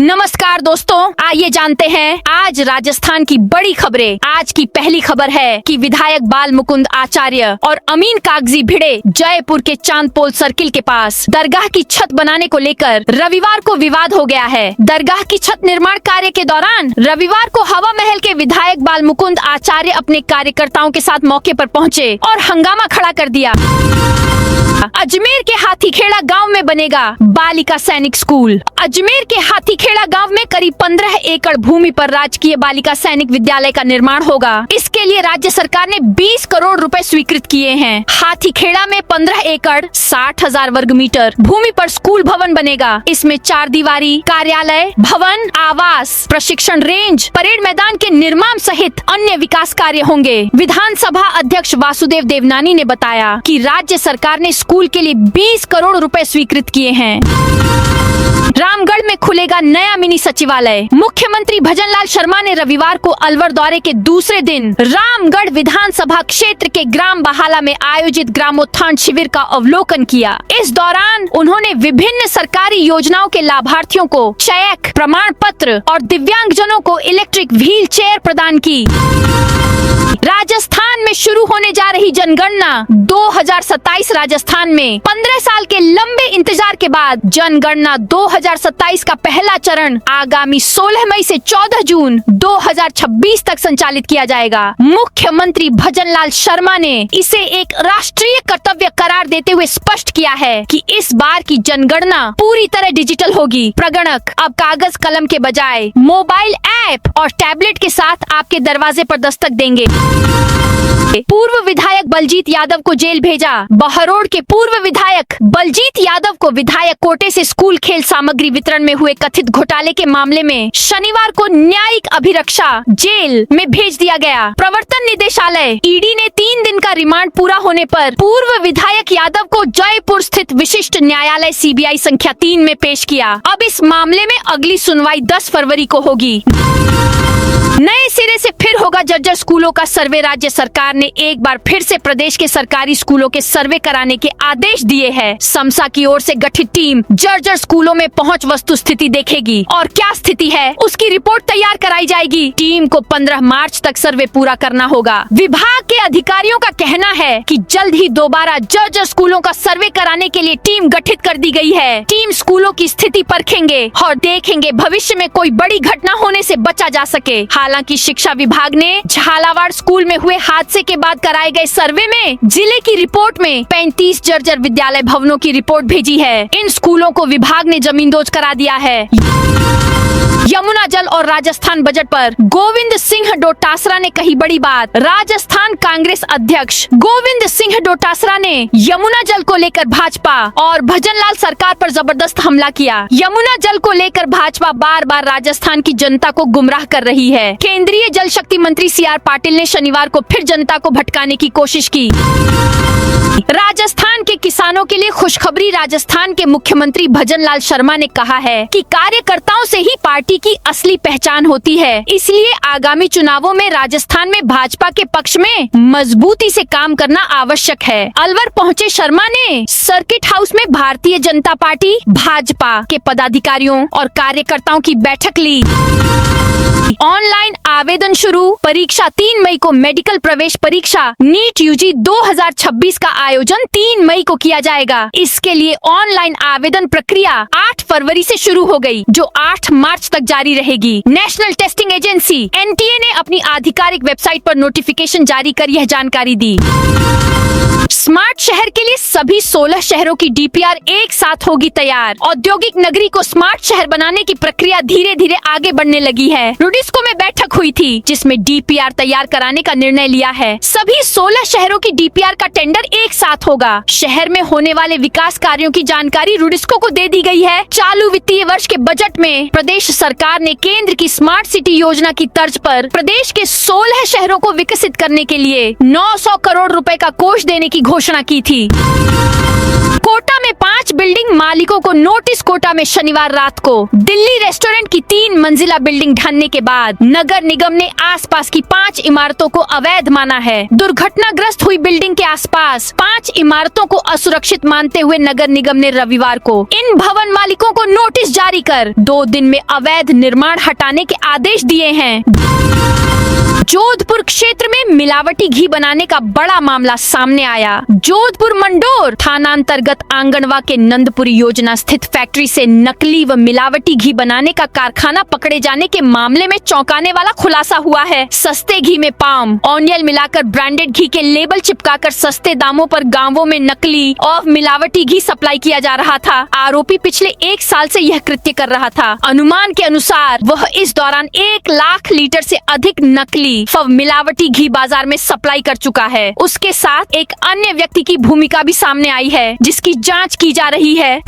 नमस्कार दोस्तों, आइए जानते हैं आज राजस्थान की बड़ी खबरें। आज की पहली खबर है कि विधायक बाल मुकुंद आचार्य और अमीन कागजी भिड़े जयपुर के चांदपोल सर्किल के पास दरगाह की छत बनाने को लेकर रविवार को विवाद हो गया है। दरगाह की छत निर्माण कार्य के दौरान रविवार को हवा महल के विधायक बाल मुकुंद आचार्य अपने कार्यकर्ताओं के साथ मौके पर पहुंचे और हंगामा खड़ा कर दिया। अजमेर के हाथीखेड़ा गांव में बनेगा बालिका सैनिक स्कूल। अजमेर के हाथीखेड़ा गांव में करीब 15 एकड़ भूमि पर राजकीय बालिका सैनिक विद्यालय का निर्माण होगा। इसके लिए राज्य सरकार ने 20 करोड़ रुपए स्वीकृत किए हैं। हाथीखेड़ा में 15 एकड़ 60,000 वर्ग मीटर भूमि पर स्कूल भवन बनेगा। इसमें 4 दीवारी कार्यालय भवन, आवास, प्रशिक्षण रेंज, परेड मैदान के निर्माण सहित अन्य विकास कार्य होंगे। विधानसभा अध्यक्ष वासुदेव देवनानी ने बताया कि राज्य सरकार ने स्कूल के लिए 20 करोड़ रुपए स्वीकृत किए हैं। रामगढ़ में खुलेगा नया मिनी सचिवालय। मुख्यमंत्री भजनलाल शर्मा ने रविवार को अलवर दौरे के दूसरे दिन रामगढ़ विधानसभा क्षेत्र के ग्राम बहाला में आयोजित ग्रामोत्थान शिविर का अवलोकन किया। इस दौरान उन्होंने विभिन्न सरकारी योजनाओं के लाभार्थियों को चेक, प्रमाण पत्र और दिव्यांगजनों को इलेक्ट्रिक व्हील चेयर प्रदान की। राजस्थान में शुरू होने जा रही जनगणना 2027 राजस्थान में 15 साल के लंबे इंतजार के बाद जनगणना 2027 का पहला चरण आगामी 16 मई से 14 जून 2026 तक संचालित किया जाएगा। मुख्यमंत्री भजनलाल शर्मा ने इसे एक राष्ट्रीय कर्तव्य करार देते हुए स्पष्ट किया है कि इस बार की जनगणना पूरी तरह डिजिटल होगी। प्रगणक अब कागज कलम के बजाय मोबाइल ऐप और टैबलेट के साथ आपके दरवाजे पर दस्तक देंगे। पूर्व विधायक बलजीत यादव को जेल भेजा। बहरोड़ के पूर्व विधायक बलजीत यादव को विधायक कोटे से स्कूल खेल सामग्री वितरण में हुए कथित घोटाले के मामले में शनिवार को न्यायिक अभिरक्षा जेल में भेज दिया गया। प्रवर्तन निदेशालय ईडी ने 3 दिन का रिमांड पूरा होने पर पूर्व विधायक यादव को जयपुर स्थित विशिष्ट न्यायालय सीबीआई संख्या 3 में पेश किया। अब इस मामले में अगली सुनवाई 10 फरवरी को होगी। नए सिरे से फिर होगा जर्जर स्कूलों का सर्वे। राज्य सरकार ने एक बार फिर से प्रदेश के सरकारी स्कूलों के सर्वे कराने के आदेश दिए हैं। समसा की ओर से गठित टीम जर्जर स्कूलों में पहुंच वस्तु स्थिति देखेगी और क्या स्थिति है उसकी रिपोर्ट तैयार कराई जाएगी। टीम को 15 मार्च तक सर्वे पूरा करना होगा। विभाग के अधिकारियों का कहना है कि जल्द ही दोबारा जर्जर स्कूलों का सर्वे कराने के लिए टीम गठित कर दी गई है। टीम स्कूलों की स्थिति परखेंगे और देखेंगे भविष्य में कोई बड़ी घटना होने से बचा जा सके। हालांकि शिक्षा विभाग ने झालावाड़ स्कूल में हुए हादसे के बाद कराए गए सर्वे में जिले की रिपोर्ट में 35 जर्जर विद्यालय भवनों की रिपोर्ट भेजी है। इन स्कूलों को विभाग ने जमींदोज करा दिया है। यमुना जल और राजस्थान बजट पर गोविंद सिंह डोटासरा ने कही बड़ी बात। राजस्थान कांग्रेस अध्यक्ष गोविंद सिंह डोटासरा ने यमुना जल को लेकर भाजपा और भजनलाल सरकार पर जबरदस्त हमला किया। यमुना जल को लेकर भाजपा बार बार राजस्थान की जनता को गुमराह कर रही है। केंद्रीय जल शक्ति मंत्री सीआर पाटिल ने शनिवार को फिर जनता को भटकाने की कोशिश की। राजस्थान के किसानों के लिए खुशखबरी। राजस्थान के मुख्यमंत्री भजनलाल शर्मा ने कहा है कि कार्यकर्ताओं से ही पार्टी की असली पहचान होती है, इसलिए आगामी चुनावों में राजस्थान में भाजपा के पक्ष में मजबूती से काम करना आवश्यक है। अलवर पहुंचे शर्मा ने सर्किट हाउस में भारतीय जनता पार्टी भाजपा के पदाधिकारियों और कार्यकर्ताओं की बैठक ली। ऑनलाइन आवेदन शुरू। परीक्षा 3 मई को मेडिकल प्रवेश परीक्षा नीट यूजी 2026 का आयोजन 3 मई को किया जाएगा। इसके लिए ऑनलाइन आवेदन प्रक्रिया 8 फरवरी से शुरू हो गई, जो 8 मार्च तक जारी रहेगी। नेशनल टेस्टिंग एजेंसी एनटीए ने अपनी आधिकारिक वेबसाइट पर नोटिफिकेशन जारी कर यह जानकारी दी। स्मार्ट शहर के लिए सभी 16 शहरों की डीपीआर एक साथ होगी तैयार। औद्योगिक नगरी को स्मार्ट शहर बनाने की प्रक्रिया धीरे धीरे आगे बढ़ने लगी है। रुडिस्को में बैठक हुई थी जिसमें डीपीआर तैयार कराने का निर्णय लिया है। सभी 16 शहरों की डीपीआर का टेंडर एक साथ होगा। शहर में होने वाले विकास कार्यों की जानकारी रुडिस्को को दे दी गई है। चालू वित्तीय वर्ष के बजट में प्रदेश सरकार ने केंद्र केंद्र की स्मार्ट सिटी योजना की तर्ज पर प्रदेश के 16 शहरों को विकसित करने के लिए 900 करोड़ रुपए का कोष देने की घोषणा की थी। कोटा में 5 बिल्डिंग मालिकों को नोटिस। कोटा में शनिवार रात को दिल्ली रेस्टोरेंट की 3 मंजिला बिल्डिंग ढहने के बाद नगर निगम ने आसपास की 5 इमारतों को अवैध माना है। दुर्घटनाग्रस्त हुई बिल्डिंग के आसपास 5 इमारतों को असुरक्षित मानते हुए नगर निगम ने रविवार को इन भवन मालिकों को नोटिस जारी कर 2 दिन में अवैध निर्माण हटाने के आदेश दिए हैं। जोधपुर क्षेत्र में मिलावटी घी बनाने का बड़ा मामला सामने आया। जोधपुर मंडोर थाना अंतर्गत आंगनवा के नंदपुरी योजना स्थित फैक्ट्री से नकली व मिलावटी घी बनाने का कारखाना पकड़े जाने के मामले में चौंकाने वाला खुलासा हुआ है। सस्ते घी में पाम ऑनियल मिलाकर ब्रांडेड घी के लेबल चिपकाकर सस्ते दामों पर गांवों में नकली और मिलावटी घी सप्लाई किया जा रहा था। आरोपी पिछले 1 साल से यह कृत्य कर रहा था। अनुमान के अनुसार वह इस दौरान 1 लाख लीटर से अधिक नकली व मिलावटी घी बाजार में सप्लाई कर चुका है। उसके साथ एक अन्य व्यक्ति की भूमिका भी सामने आई है, जिसकी जांच की जा रही है।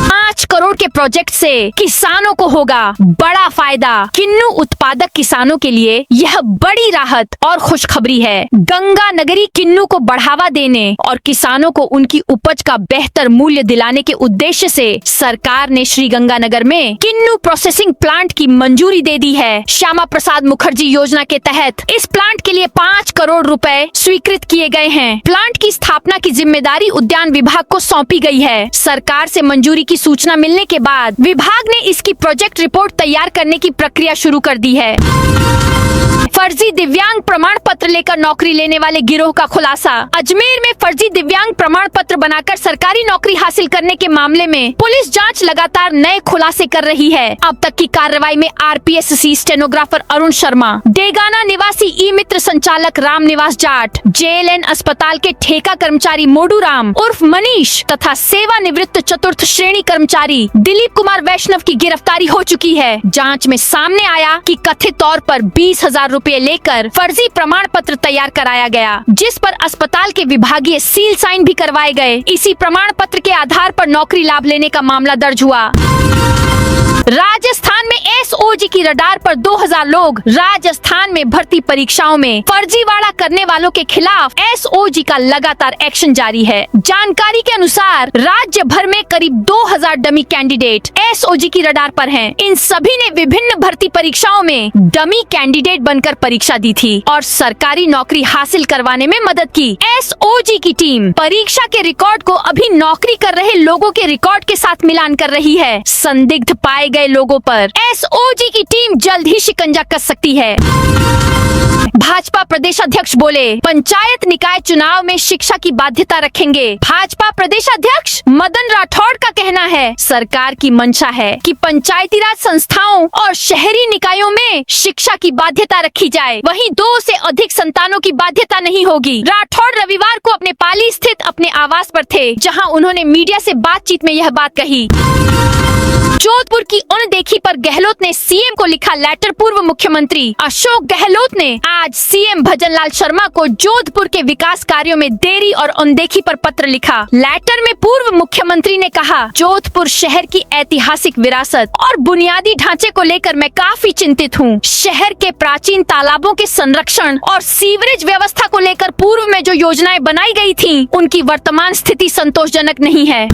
5 करोड़ के प्रोजेक्ट से किसानों को होगा बड़ा फायदा। किन्नू उत्पादक किसानों के लिए यह बड़ी राहत और खुशखबरी है। गंगा नगरी किन्नू को बढ़ावा देने और किसानों को उनकी उपज का बेहतर मूल्य दिलाने के उद्देश्य से सरकार ने श्री गंगानगर में किन्नू प्रोसेसिंग प्लांट की मंजूरी दे दी है। श्यामा प्रसाद मुखर्जी योजना के तहत इस प्लांट के लिए 5 करोड़ रुपए स्वीकृत किए गए हैं। प्लांट की स्थापना की जिम्मेदारी उद्यान विभाग को सौंपी गई है। सरकार से मंजूरी की सूचना मिलने के बाद विभाग ने इसकी प्रोजेक्ट रिपोर्ट तैयार करने की प्रक्रिया शुरू कर दी है। फर्जी दिव्यांग प्रमाण पत्र लेकर नौकरी लेने वाले गिरोह का खुलासा। अजमेर में फर्जी दिव्यांग प्रमाण पत्र बनाकर सरकारी नौकरी हासिल करने के मामले में पुलिस जांच लगातार नए खुलासे कर रही है। अब तक की कार्रवाई में आरपीएससी स्टेनोग्राफर अरुण शर्मा, डेगाना निवासी ई मित्र संचालक राम निवास जाट, जेएलएन अस्पताल के ठेका कर्मचारी मोडू राम उर्फ मनीष तथा सेवानिवृत्त चतुर्थ श्रेणी कर्मचारी दिलीप कुमार वैष्णव की गिरफ्तारी हो चुकी है। जाँच में सामने आया कि कथित तौर पर 20,000 रुपए लेकर फर्जी प्रमाण पत्र तैयार कराया गया, जिस पर अस्पताल के विभागीय सील साइन भी करवाए गए। इसी प्रमाण पत्र के आधार पर नौकरी लाभ लेने का मामला दर्ज हुआ। राजस्थान में एसओजी की रडार पर 2000 लोग। राजस्थान में भर्ती परीक्षाओं में फर्जीवाड़ा करने वालों के खिलाफ एसओजी का लगातार एक्शन जारी है। जानकारी के अनुसार राज्य भर में करीब 2000 डमी कैंडिडेट एसओजी की रडार पर हैं। इन सभी ने विभिन्न भर्ती परीक्षाओं में डमी कैंडिडेट बनकर परीक्षा दी थी और सरकारी नौकरी हासिल करवाने में मदद की। एसओजी की टीम परीक्षा के रिकॉर्ड को अभी नौकरी कर रहे लोगों के रिकॉर्ड के साथ मिलान कर रही है। संदिग्ध पाए गए लोगों पर एसओजी की टीम जल्द ही शिकंजा कस सकती है। भाजपा प्रदेश अध्यक्ष बोले, पंचायत निकाय चुनाव में शिक्षा की बाध्यता रखेंगे। भाजपा प्रदेश अध्यक्ष मदन राठौड़ का कहना है, सरकार की मंशा है कि पंचायती राज संस्थाओं और शहरी निकायों में शिक्षा की बाध्यता रखी जाए, वहीं 2 से अधिक संतानों की बाध्यता नहीं होगी। राठौड़ रविवार को अपने पाली स्थित अपने आवास पर थे, जहां उन्होंने मीडिया से बातचीत में यह बात कही। जोधपुर की अनदेखी पर गहलोत ने सीएम को लिखा लेटर। पूर्व मुख्यमंत्री अशोक गहलोत ने आज सीएम भजनलाल शर्मा को जोधपुर के विकास कार्यों में देरी और अनदेखी पर पत्र लिखा। लेटर में पूर्व मुख्यमंत्री ने कहा, जोधपुर शहर की ऐतिहासिक विरासत और बुनियादी ढांचे को लेकर मैं काफी चिंतित हूँ। शहर के प्राचीन तालाबों के संरक्षण और सीवरेज व्यवस्था को लेकर पूर्व में जो योजनाएं बनाई गई थी, उनकी वर्तमान स्थिति संतोषजनक नहीं है।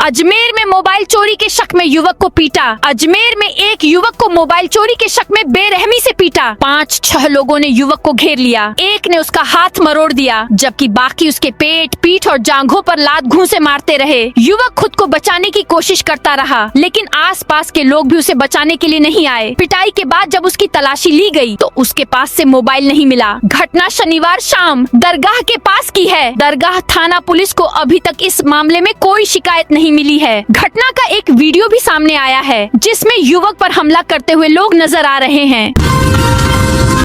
अजमेर में मोबाइल चोरी के शक में युवक को पीटा। अजमेर में एक युवक को मोबाइल चोरी के शक में बेरहमी से पीटा। 5-6 लोगों ने युवक को घेर लिया। एक ने उसका हाथ मरोड़ दिया, जबकि बाकी उसके पेट, पीठ और जांघों पर लात घूंसे मारते रहे। युवक खुद को बचाने की कोशिश करता रहा, लेकिन आसपास के लोग भी उसे बचाने के लिए नहीं आए। पिटाई के बाद जब उसकी तलाशी ली गई, तो उसके पास से मोबाइल नहीं मिला। घटना शनिवार शाम दरगाह के पास की है। दरगाह थाना पुलिस को अभी तक इस मामले में कोई शिकायत नहीं मिली है। घटना का एक वीडियो भी सामने आया है, जिसमें युवक पर हमला करते हुए लोग नजर आ रहे हैं।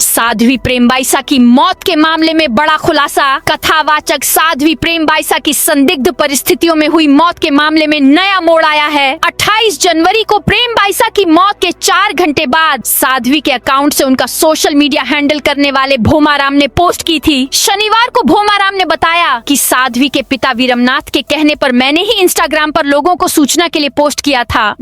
साध्वी प्रेम बाइसा की मौत के मामले में बड़ा खुलासा। कथावाचक साध्वी प्रेम बाइसा की संदिग्ध परिस्थितियों में हुई मौत के मामले में नया मोड़ आया है। 28 जनवरी को प्रेम बाइसा की मौत के 4 घंटे बाद साध्वी के अकाउंट से उनका सोशल मीडिया हैंडल करने वाले भोमाराम ने पोस्ट की थी। शनिवार को भोमाराम ने बताया कि साध्वी के पिता वीरमनाथ के कहने पर मैंने ही इंस्टाग्राम पर लोगों को सूचना के लिए पोस्ट किया था।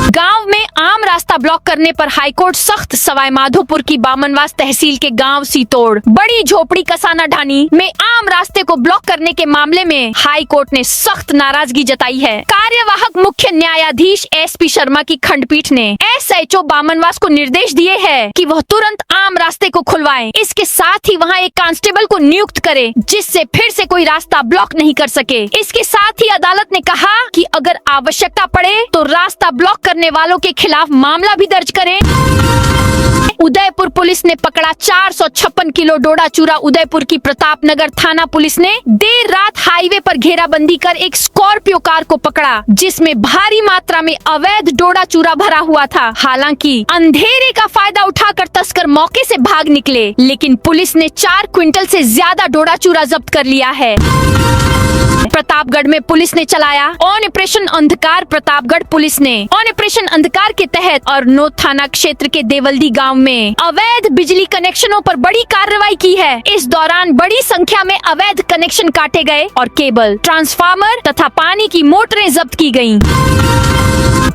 गांव में आम रास्ता ब्लॉक करने पर हाईकोर्ट सख्त। सवाई माधोपुर की बामनवास तहसील के गांव सीतोड़ बड़ी झोपड़ी कसाना ढानी में आम रास्ते को ब्लॉक करने के मामले में हाईकोर्ट ने सख्त नाराजगी जताई है। कार्यवाहक मुख्य न्यायाधीश SP शर्मा की खंडपीठ ने SHO बामनवास को निर्देश दिए हैं कि वह तुरंत आम रास्ते को खुलवाएं। इसके साथ ही वहां एक कांस्टेबल को नियुक्त करे जिससे फिर से कोई रास्ता ब्लॉक नहीं कर सके। इसके साथ ही अदालत ने कहा कि अगर आवश्यकता पड़े तो रास्ता ब्लॉक करने वालों के खिलाफ मामला भी दर्ज करें। उदयपुर पुलिस ने पकड़ा 456 किलो डोडा चूरा। उदयपुर की प्रताप नगर थाना पुलिस ने देर रात हाईवे पर घेराबंदी कर एक स्कॉर्पियो कार को पकड़ा जिसमें भारी मात्रा में अवैध डोडा चूरा भरा हुआ था। हालांकि अंधेरे का फायदा उठाकर तस्कर मौके से भाग निकले, लेकिन पुलिस ने 4 क्विंटल से ज्यादा डोडा चूरा जब्त कर लिया है। प्रतापगढ़ में पुलिस ने चलाया ऑपरेशन अंधकार। प्रतापगढ़ पुलिस ने ऑपरेशन अंधकार के तहत अरनोद थाना क्षेत्र के देवल्दी गांव में अवैध बिजली कनेक्शनों पर बड़ी कार्रवाई की है। इस दौरान बड़ी संख्या में अवैध कनेक्शन काटे गए और केबल, ट्रांसफार्मर तथा पानी की मोटरें जब्त की गयी।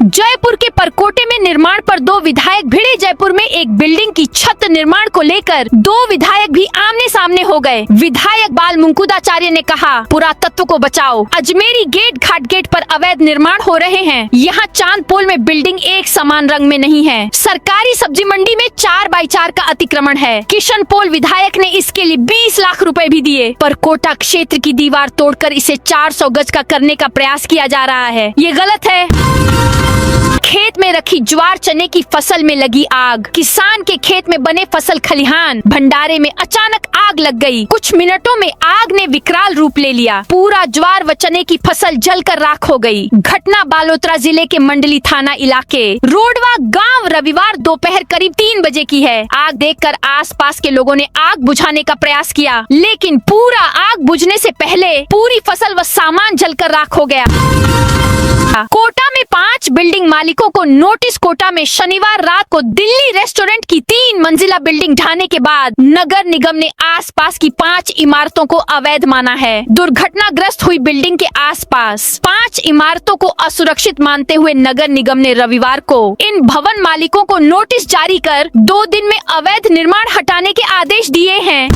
जयपुर के परकोटे में निर्माण पर 2 विधायक भिड़े। जयपुर में एक बिल्डिंग की छत निर्माण को लेकर 2 विधायक भी आमने सामने हो गए। विधायक बाल मुकुंदाचार्य ने कहा, पुरातत्व को बचाओ। अजमेरी गेट घाट गेट पर अवैध निर्माण हो रहे हैं। यहाँ चांद पोल में बिल्डिंग एक समान रंग में नहीं है। सरकारी सब्जी मंडी में 4x4 का अतिक्रमण है। किशन पोल विधायक ने इसके लिए 20 लाख रुपए भी दिए। परकोटा क्षेत्र की दीवार तोड़कर इसे 400 गज का करने का प्रयास किया जा रहा है। ये गलत है। खेत में रखी ज्वार चने की फसल में लगी आग। किसान के खेत में बने फसल खलिहान भंडारे में अचानक आग लग गई। कुछ मिनटों में आग ने विकराल रूप ले लिया। पूरा ज्वार व चने की फसल जलकर राख हो गई। घटना बालोतरा जिले के मंडली थाना इलाके रोडवा गांव रविवार दोपहर करीब 3 बजे की है। आग देखकर आसपास के लोगों ने आग बुझाने का प्रयास किया, लेकिन पूरा आग बुझने से पहले पूरी फसल व सामान जलकर राख हो गया। कोटा में 5 बिल्डिंग मालिकों को नोटिस। कोटा में शनिवार रात को दिल्ली रेस्टोरेंट की 3 मंजिला बिल्डिंग ढाने के बाद नगर निगम ने आसपास की 5 इमारतों को अवैध माना है। दुर्घटनाग्रस्त हुई बिल्डिंग के आसपास 5 इमारतों को असुरक्षित मानते हुए नगर निगम ने रविवार को इन भवन मालिकों को नोटिस जारी कर 2 दिन में अवैध निर्माण हटाने के आदेश दिए हैं।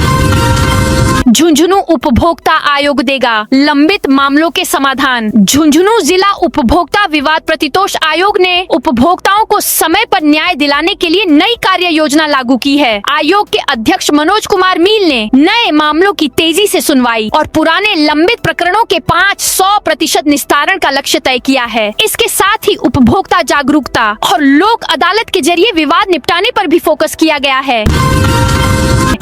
झुंझुनू उपभोक्ता आयोग देगा लंबित मामलों के समाधान। झुंझुनू जिला उपभोक्ता विवाद प्रतितोष आयोग ने उपभोक्ताओं को समय पर न्याय दिलाने के लिए नई कार्य योजना लागू की है। आयोग के अध्यक्ष मनोज कुमार मील ने नए मामलों की तेजी से सुनवाई और पुराने लंबित प्रकरणों के 500% निस्तारण का लक्ष्य तय किया है। इसके साथ ही उपभोक्ता जागरूकता और लोक अदालत के जरिए विवाद निपटाने पर भी फोकस किया गया है।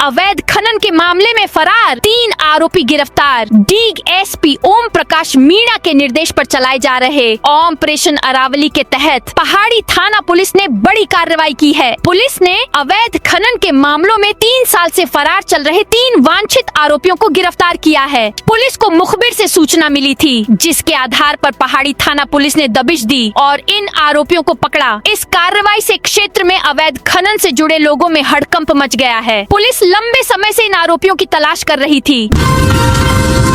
अवैध खनन के मामले में फरार 3 आरोपी गिरफ्तार। डीग SP ओम प्रकाश मीणा के निर्देश पर चलाए जा रहे ऑपरेशन अरावली के तहत पहाड़ी थाना पुलिस ने बड़ी कार्रवाई की है। पुलिस ने अवैध खनन के मामलों में 3 साल से फरार चल रहे 3 वांछित आरोपियों को गिरफ्तार किया है। पुलिस को मुखबिर से सूचना मिली थी, जिसके आधार पर पहाड़ी थाना पुलिस ने दबिश दी और इन आरोपियों को पकड़ा। इस कार्रवाई से क्षेत्र में अवैध खनन से जुड़े लोगों में हड़कंप मच गया है। पुलिस लंबे समय से इन आरोपियों की तलाश कर रही थी।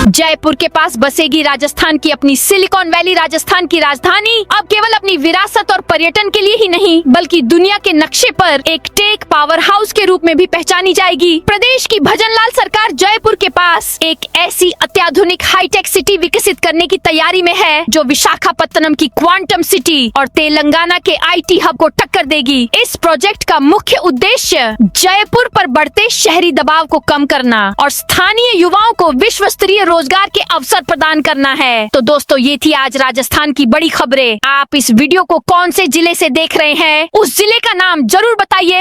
जयपुर के पास बसेगी राजस्थान की अपनी सिलिकॉन वैली। राजस्थान की राजधानी अब केवल अपनी विरासत और पर्यटन के लिए ही नहीं, बल्कि दुनिया के नक्शे पर एक टेक पावर हाउस के रूप में भी पहचानी जाएगी। प्रदेश की भजनलाल सरकार जयपुर के पास एक ऐसी अत्याधुनिक हाईटेक सिटी विकसित करने की तैयारी में है जो विशाखापत्तनम की क्वांटम सिटी और तेलंगाना के IT हब को टक्कर देगी। इस प्रोजेक्ट का मुख्य उद्देश्य जयपुर पर बढ़ते शहरी दबाव को कम करना और स्थानीय युवाओं को विश्व स्तरीय रोजगार के अवसर प्रदान करना है। तो दोस्तों, ये थी आज राजस्थान की बड़ी खबरें। आप इस वीडियो को कौन से जिले से देख रहे हैं, उस जिले का नाम जरूर बताइए।